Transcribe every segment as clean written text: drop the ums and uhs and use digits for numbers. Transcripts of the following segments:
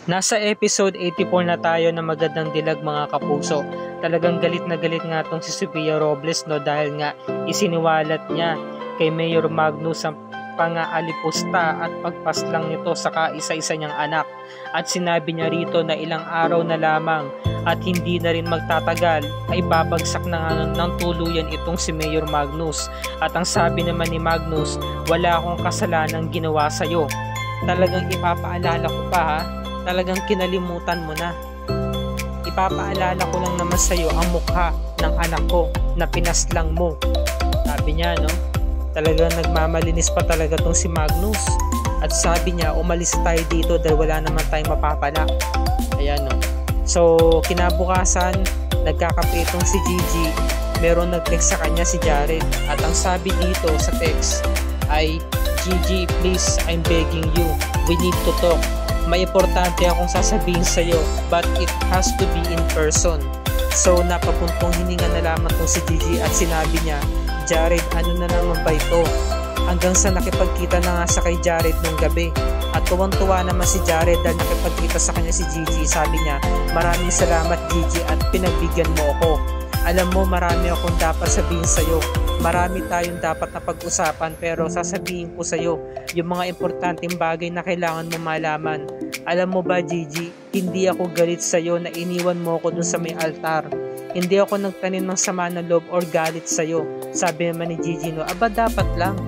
Nasa episode 84 na tayo na magandang dilag mga kapuso. Talagang galit na galit nga tong si Sofia Robles dahil nga isiniwalat niya kay Mayor Magnus ang pangaalipusta at pagpaslang nito sa kaisa-isa niyang anak. At sinabi niya rito na ilang araw na lamang at hindi na rin magtatagal ay babagsak na nga ng tuluyan itong si Mayor Magnus. At ang sabi naman ni Magnus, wala akong kasalanang ginawa sa'yo. Talagang ipapaalala ko pa ha. Talagang kinalimutan mo na. Ipapaalala ko lang naman sa iyo ang mukha ng anak ko na pinaslang mo. Sabi niya, no? Talagang nagmamalinis pa talaga tong si Magnus. At sabi niya, umalis tayo dito dahil wala naman tayong mapapala. Ayan, no? So, kinabukasan, nagkakape itong si Gigi. Meron nag-text sa kanya si Jared. At ang sabi dito sa text ay, Gigi, please, I'm begging you. We need to talk. May importante akong sasabihin sa iyo, but it has to be in person. So napapuntong hininga na lamang tong si Gigi at sinabi niya, Jared, ano na naman ba ito? Hanggang sa nakipagkita na nga sa kay Jared nung gabi. At tuwang-tuwa naman si Jared dahil nakipagkita sa kanya si Gigi. Sabi niya, maraming salamat Gigi at pinagbigyan mo ako. Alam mo, marami akong dapat sabihin sa iyo. Marami tayong dapat na pag-usapan pero sasabihin ko sa iyo yung mga importanteng bagay na kailangan mo malaman. Alam mo ba Gigi, hindi ako galit sa iyo na iniwan mo ako dun sa may altar. Hindi ako nagtanim ng sama ng loob or galit sa iyo. Sabi naman ni Gigi, no, aba dapat lang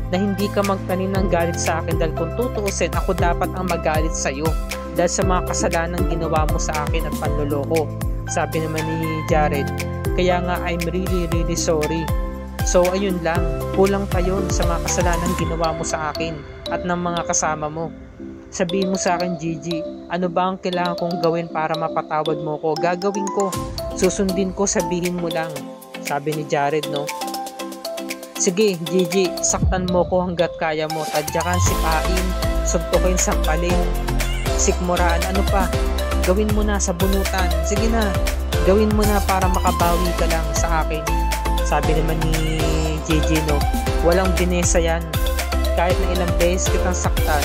na hindi ka magtanim ng galit sa akin dahil kung tutuusin ako dapat ang magalit sa iyo dahil sa mga kasalanan ginawa mo sa akin at panloloko. Sabi naman ni Jared, kaya nga I'm really sorry. So ayun lang, kulang pa yun sa mga kasalanan ginawa mo sa akin at ng mga kasama mo. Sabihin mo sa akin Gigi, ano ba ang kailangan kong gawin para mapatawad mo ko? Gagawin ko, susundin ko, sabihin mo lang. Sabi ni Jared, no? Sige Gigi, saktan mo ko hanggat kaya mo. Tadyakan, sipain, suntukin, sampalin, sikmuraan, ano pa? Gawin mo na sa bunutan. Sige na, gawin mo na para makabawi ka lang sa akin. Sabi naman ni Gigi, no, walang binesa yan. Kahit na ilang beses kitang saktan,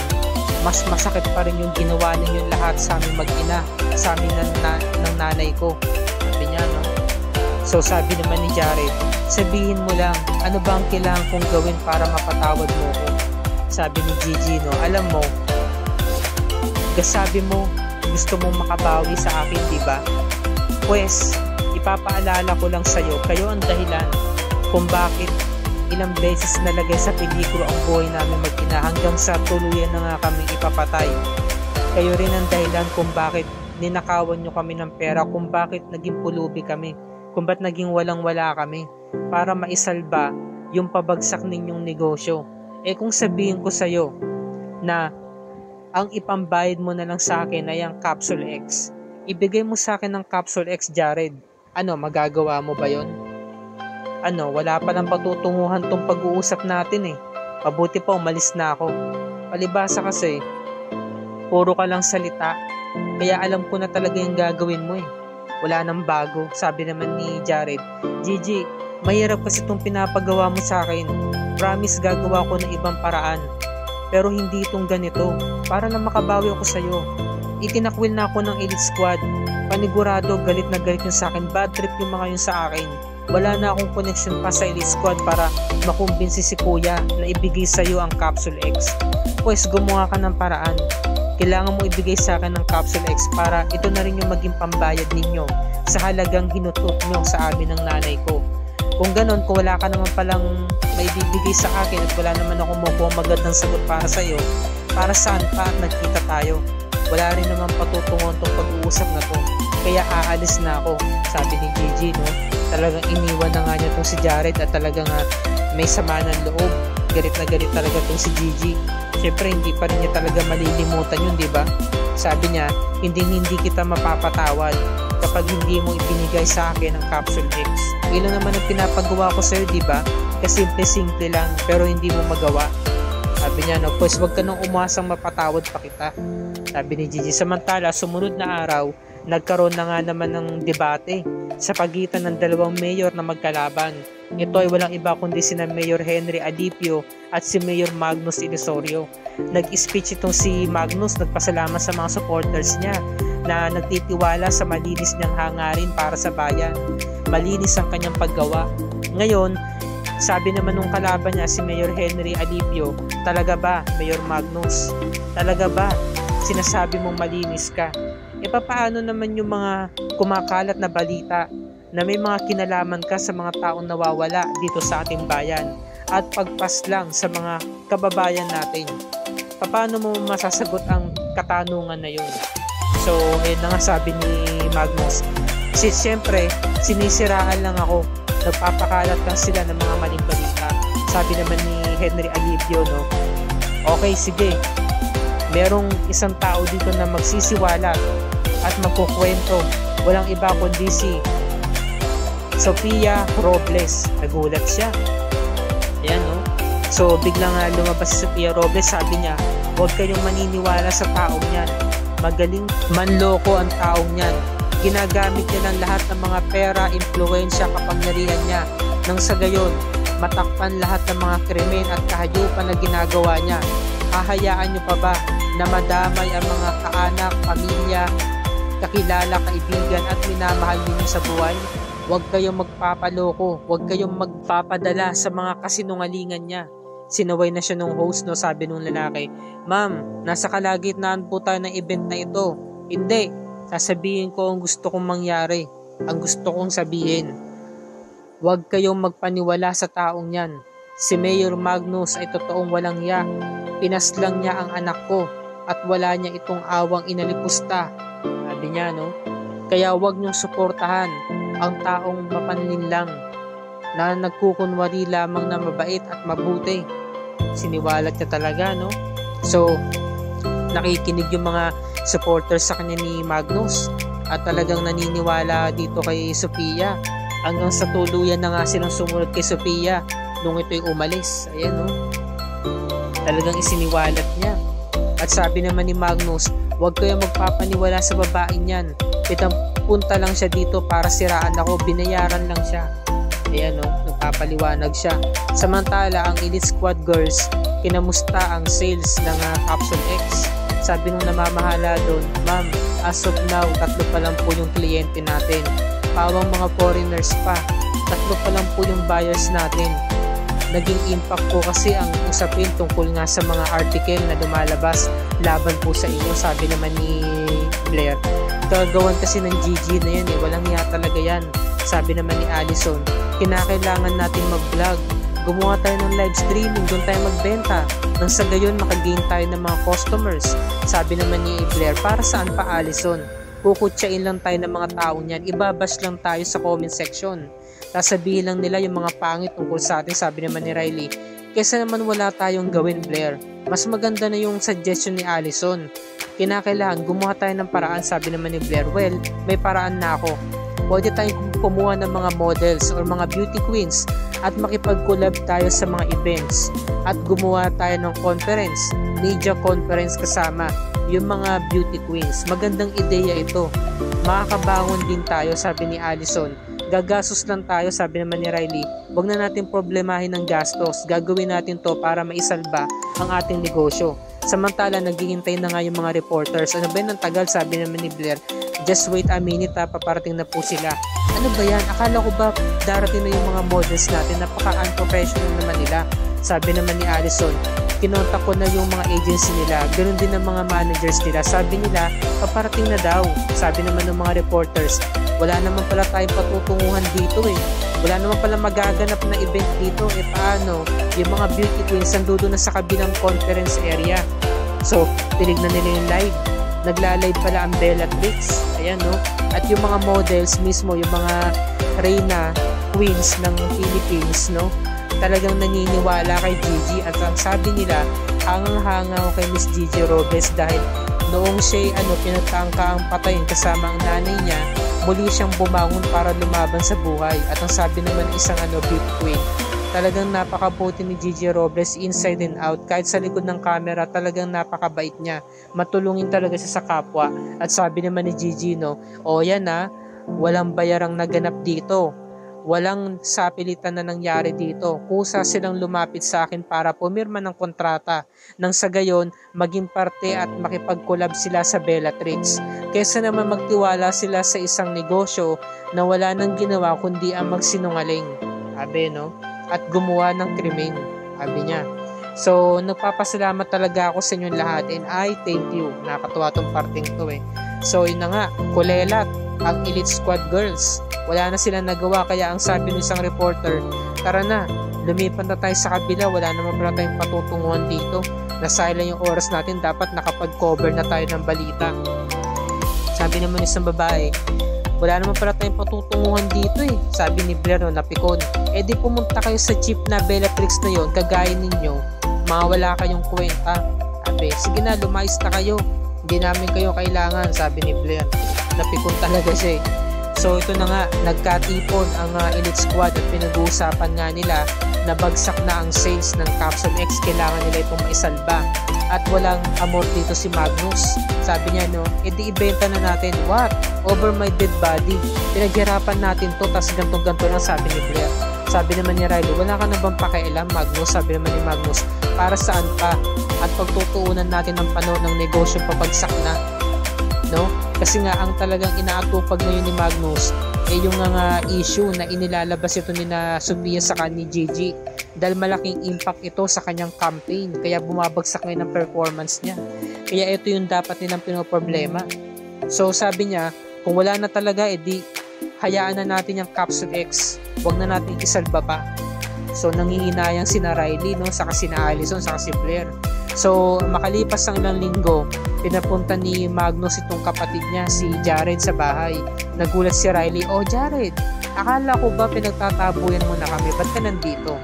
mas masakit pa rin yung ginawa ninyong lahat sa aming mag-ina, sa amin ng nanay ko. Sabi niya, no. So sabi naman ni Jared, sabihin mo lang, ano ba ang kailangan kong gawin para mapatawad mo ko? Sabi ni Gigi, no, alam mo, sabi mo, gusto mong makabawi sa akin, di ba? Pues, ipapaalala ko lang sa'yo, kayo ang dahilan kung bakit ilang beses nalagay sa pelikula ang buhay namin mag-ina hanggang sa tuluyan na nga kami ipapatay. Kayo rin ang dahilan kung bakit ninakawan nyo kami ng pera, kung bakit naging pulubi kami, kung bakit naging walang-wala kami para maisalba yung pabagsak ninyong negosyo. Eh kung sabihin ko sa'yo na ang ipambayad mo na lang sa akin ay ang Capsule X, ibigay mo sa akin ng Capsule X, Jared. Ano, magagawa mo ba yon? Ano, wala pa lang patutunguhan tong pag-uusap natin eh. Mabuti pa umalis na ako. Palibasa kasi, puro ka lang salita. Kaya alam ko na talaga yung gagawin mo eh. Wala nang bago. Sabi naman ni Jared, Gigi, mahirap kasi itong pinapagawa mo sa akin. Promise gagawa ko ng ibang paraan. Pero hindi itong ganito. Para na makabawi ako sa'yo. Itinakwil na ako ng Elite Squad. Panigurado, galit na galit yun sa akin. Bad trip yung mga yun sa akin. Wala na akong connection pa sa Elite Squad para makumbinsi si Kuya na ibigay sa'yo ang Capsule X. Pues gumawa ka ng paraan. Kailangan mo ibigay sa akin ng Capsule X para ito na rin yung maging pambayad ninyo sa halagang hinutot nyo sa amin ng nanay ko. Kung ganon, kung wala ka naman palang may bibigay sa akin at wala naman akong makuha magandang sagot para sa'yo, para saan pa nagkita tayo? Wala rin naman patutungon tong pag-uusap na to. Kaya aalis na ako, sabi ni Gigi, no? Talagang iniwan na nga niya tong si Jared at talagang may sama ng loob. Galit na galit talaga tong si Gigi. Siyempre, hindi pa rin niya talaga malilimutan yun, di ba? Sabi niya, hindi kita mapapatawad kapag hindi mo ibinigay sa akin ang Capsule X. Ilan naman ang pinapagawa ko sa'yo, di ba? Kasi simple lang, pero hindi mo magawa. Sabi niya, no, pues wag ka nang umasang mapatawad pa kita. Sabi ni Gigi. Samantala, sumunod na araw, nagkaroon na nga naman ng debate sa pagitan ng dalawang mayor na magkalaban. Ito ay walang iba kundi sina Mayor Henry Alipio at si Mayor Magnus Illusorio. Nag-speech itong si Magnus, nagpasalamat sa mga supporters niya na nagtitiwala sa malinis niyang hangarin para sa bayan. Malinis ang kanyang paggawa. Ngayon, sabi naman nung kalaban niya si Mayor Henry Alipio, talaga ba Mayor Magnus? Talaga ba sinasabi mong malinis ka? E paano naman yung mga kumakalat na balita na may mga kinalaman ka sa mga taong nawawala dito sa ating bayan at pagpaslang sa mga kababayan natin? Paano mo masasagot ang katanungan na yun? So, ayun na nga sabi ni Magnus. Siyempre, sinisiraan lang ako. Nagpapakalat lang sila ng mga maling balita. Sabi naman ni Henry Alipio, no? Okay, sige. Merong isang tao dito na magsisiwalat at magkukwento. Walang iba kundi si Sofia Robles. Nagulat siya. Ayan, no? So, biglang lumabas si Sofia Robles. Sabi niya, huwag kayong maniniwala sa taong yan. Magaling manloko ang taong yan. Ginagamit niya ng lahat ng mga pera, impluwensya, kapangyarihan niya. Nang sa gayon, matakpan lahat ng mga krimen at kahayupan na ginagawa niya. Hahayaan niyo pa ba na madamay ang mga kaanak, pamilya, kakilala, kaibigan at minamahal niyo sa buhay? Huwag kayong magpapaloko, huwag kayong magpapadala sa mga kasinungalingan niya. Sinaway na siya nung host, no? Sabi nung lalaki, "Ma'am, nasa kalagitnaan po tayo ng event na ito." "Hindi, sasabihin ko ang gusto kong mangyari, ang gusto kong sabihin. Huwag kayong magpaniwala sa taong yan. Si Mayor Magnus ay totoong walang ya. Pinaslang niya ang anak ko at wala niya itong awang inalipusta." Sabi niya, no? Kaya huwag niyong suportahan ang taong mapanlinlang na nagkukunwari lamang na mabait at mabuti. Siniwalat niya talaga, no? So, nakikinig yung mga supporters sa kanya ni Magnus at talagang naniniwala dito kay Sofia hanggang sa tuluyan na nga silang sumunod kay Sofia nung ito'y umalis. Ayan, no? Talagang isiniwalat niya. At sabi naman ni Magnus, huwag kayong magpapaniwala sa babaeng yan. Kitang punta lang siya dito para siraan ako, binayaran lang siya. Ayan, no? Nagpapaliwanag siya. Samantala, ang Elite Squad Girls, kinamusta ang sales ng Capsule X. Sabi nung namamahala doon, "Ma'am, as of now, 3 pa lang po yung kliyente natin. Pawang mga foreigners pa. 3 pa lang po yung buyers natin." Naging impact po kasi ang usapin tungkol nga sa mga article na lumalabas laban po sa inyo. Sabi naman ni Blair, gagawan kasi ng GG na yan, walang niya talaga yan. Sabi naman ni Allison, kinakailangan natin mag-vlog. Gumawa tayo ng live streaming, doon tayo magbenta. Nang sa gayon, makagain tayo ng mga customers. Sabi naman ni Blair, para saan pa Allison? Kukutsain lang tayo ng mga tao niyan. Ibabash lang tayo sa comment section. Sasabihin lang nila yung mga pangit tungkol sa atin. Sabi naman ni Riley, kesa naman wala tayong gawin, Blair. Mas maganda na yung suggestion ni Allison. Kinakailangan gumawa tayo ng paraan. Sabi naman ni Blair, well, may paraan na ako. Pwede tayong kumuha ng mga models or mga beauty queens at makipag-collab tayo sa mga events at gumawa tayo ng conference, media conference kasama yung mga beauty queens. Magandang ideya ito. Makakabangon din tayo, sabi ni Allison. Gagastos lang tayo, sabi naman ni Riley. Huwag na natin problemahin ng gastos. Gagawin natin to para maisalba ang ating negosyo. Samantala, naghihintay na nga yung mga reporters. Ano ba yun ang tagal, sabi naman ni Blair. Just wait a minute, paparating na po sila. Ano ba yan? Akala ko ba darating na yung mga models natin? Napaka-unprofessional naman nila. Sabi naman ni Allison, kinontak ko na yung mga agency nila. Ganun din ang mga managers nila. Sabi nila, paparating na daw. Sabi naman ng mga reporters, wala naman pala tayong patutunguhan dito eh. Wala naman pala magaganap na event dito. Paano? Yung mga beauty queens nandoon na sa kabilang conference area. So, tinignan nila yung live. Nagla-live pala ang Bellatrix. Ayan, no? At yung mga models mismo, yung mga Reyna Queens ng Philippines, no? Talagang naniniwala kay Gigi at ang sabi nila, hangang-hangaw kay Miss Gigi Robles dahil noong siya pinagtangka ang patayin kasama ang nanay niya, muli siyang bumangon para lumaban sa buhay. At ang sabi naman isang beauty queen, talagang napakabuti ni Gigi Robles inside and out. Kahit sa likod ng camera, talagang napakabait niya. Matulungin talaga siya sa kapwa. At sabi naman ni Gigi, no, o yan walang bayarang naganap dito. Walang sapilitan na nangyari dito. Kusa silang lumapit sa akin para pumirma ng kontrata nang sa gayon maging parte at makipag-collab sila sa Bellatrix. Kesa naman magtiwala sila sa isang negosyo na wala nang ginawa kundi ang magsinungaling. Sabi, no? At gumawa ng krimen. Sabi niya. So, nagpapasalamat talaga ako sa inyong lahat and I thank you. Nakakatuwa tong parting to eh. So, yun na nga. Kulelat ang Elite Squad Girls. Wala na silang nagawa kaya ang sabi ng isang reporter, tara na, lumipat na tayo sa kabila, wala naman pala tayong patutunguhan dito. Nasayang yung oras natin, dapat nakapag-cover na tayo ng balita. Sabi naman isang babae, wala naman pala tayong patutunguhan dito eh. Sabi ni Blair, no, napikon. Eh di pumunta kayo sa jeep na Bellatrix na yon, kagaya ninyo, mawala kayong kwenta. Sabi, sige na, lumayas na kayo. Hindi namin kayo kailangan, sabi ni Blair. Napikon talaga siya eh. So ito na nga, nagkatipon ang Elite Squad at pinag-uusapan nga nila na bagsak na ang sales ng Capsule X, kailangan nila itong maisalba. At walang amor dito si Magnus. Sabi niya, no, edi ibenta na natin. What? Over my dead body. Pinaghirapan natin to, tas ganto-ganto lang, sabi ni Blair. Sabi naman ni Riley, wala ka na bang pakialam, Magnus? Sabi naman ni Magnus, para saan pa? At pagtutuunan natin ng panahon ng negosyo pabagsak na. No? Kasi nga ang talagang inaatupag ngayon ni Magnus ay yung nga issue na inilalabas ito ni na Sophia sa ni Gigi dahil malaking impact ito sa kanyang campaign kaya bumabagsak ngayon ang performance niya. Kaya ito yung dapat nilang pinoproblema. So sabi niya, kung wala na talaga edi hayaan na natin yung Capsule X, wag na natin isalba pa. So nangihinayang si Riley, no, saka si Allison, saka si Blair. So makalipas ang ilang linggo, pinapunta ni Magnus itong kapatid niya si Jared sa bahay. Nagulat si Riley, oh Jared, akala ko ba pinagtatabuyan mo na kami, ba't ka nandito?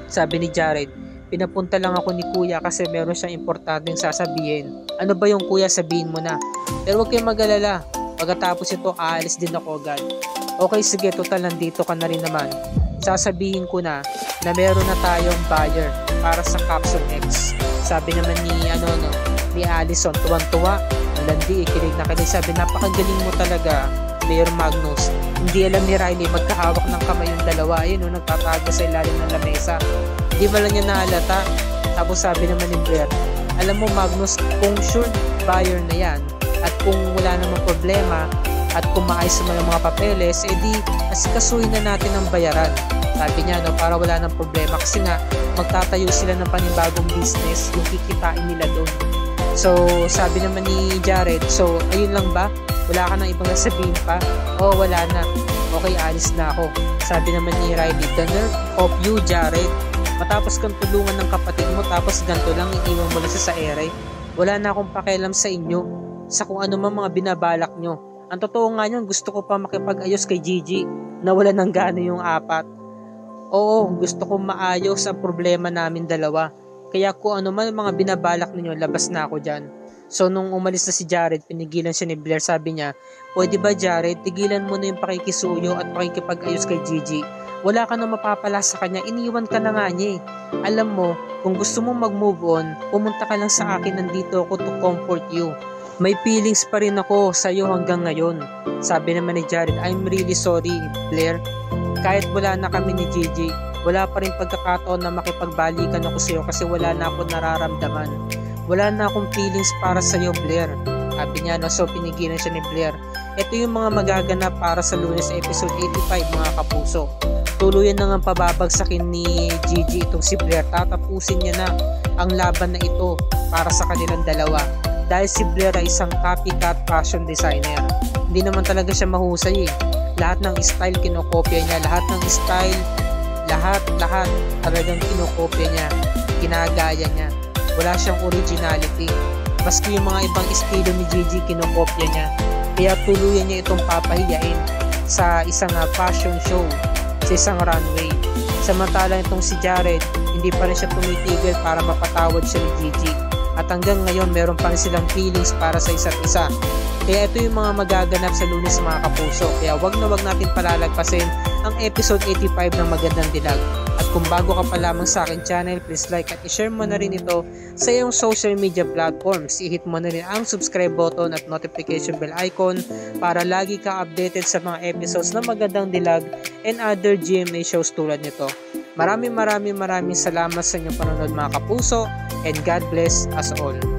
Sabi ni Jared, pinapunta lang ako ni kuya kasi meron siyang importanteng sasabihin. Ano ba yung kuya, sabihin mo na. Pero huwag kayong mag-alala, pagkatapos ito aalis din ako agad. Okay sige, total nandito ka na rin naman. Sasabihin ko na meron na tayong buyer para sa Capsule X. Sabi naman ni Allison, tuwang-tuwa, landi, kilig na kilig. Sabi, napakagaling mo talaga, Mayor Magnus. Hindi alam ni Riley, magkahawak ng kamay yung dalawa. Ayun, nagtatago sa ilalim ng lamesa. Hindi ba lang niya nahalata? Tapos sabi naman ni Blair, alam mo Magnus, kung sure buyer na yan, at kung wala namang problema, at kung maayos naman ang mga papeles, edi asikasuhin na natin ang bayaran. Sabi niya, no, para wala nang problema kasi nga magtatayo sila ng panibagong business, yung kikitain nila doon. So sabi naman ni Jared, so ayun lang ba? Wala ka nang ibang sabihin pa? Oh, wala na. Okay, alis na ako. Sabi naman ni Riley, the nerve of you, Jared. Matapos kang tulungan ng kapatid mo, tapos ganito lang iiwan mo lang sa ere. Wala na akong pakialam sa inyo, sa kung ano man mga binabalak nyo. Ang totoo nga yun, gusto ko pa makipag-ayos kay Gigi na wala nang gana yung apat. Oo, gusto ko maayos ang problema namin dalawa. Kaya kung ano man mga binabalak ninyo, labas na ako dyan. So nung umalis na si Jared, pinigilan siya ni Blair. Sabi niya, pwede ba Jared, tigilan mo na yung pakikisuyo at pakikipag-ayos kay Gigi. Wala ka na mapapala sa kanya, iniwan ka na nga niya eh. Alam mo, kung gusto mong mag-move on, pumunta ka lang sa akin, nandito ako to comfort you. May feelings pa rin ako sa'yo hanggang ngayon. Sabi naman ni Jared, I'm really sorry, Blair. Kahit wala na kami ni Gigi, wala pa rin pagkakataon na makipagbalikan ako sa'yo kasi wala na akong nararamdaman. Wala na akong feelings para sa'yo, Blair. Sabi niya, no? So pinigilan siya ni Blair. Ito yung mga magaganap para sa Lunes episode 85, mga kapuso. Tuluyan na nga pababagsakin ni Gigi itong si Blair. Tatapusin niya na ang laban na ito para sa kanilang dalawa. Dahil si Blair ay isang copycat fashion designer. Hindi naman talaga siya mahusay eh. Lahat ng style kinokopya niya. Lahat ng style, lahat talagang kinokopya niya. Ginagaya niya. Wala siyang originality. Maski yung mga ibang estilo ni Gigi kinokopya niya. Kaya tuluyan niya itong papahiyain sa isang fashion show, sa isang runway. Samantalang itong si Jared, hindi pa rin siya tumitigil para mapatawad siya ni Gigi. At hanggang ngayon meron pa rin silang feelings para sa isa't isa. Kaya ito yung mga magaganap sa Lunes, mga kapuso. Kaya wag na wag natin palalagpasin ang episode 85 ng Magandang Dilag. At kung bago ka pa lamang sa akin channel, please like at i-share mo na rin ito sa iyong social media platforms. I-hit mo na rin ang subscribe button at notification bell icon para lagi ka updated sa mga episodes ng Magandang Dilag and other GMA shows tulad nito. Maraming salamat sa inyong panonood mga kapuso, and God bless us all.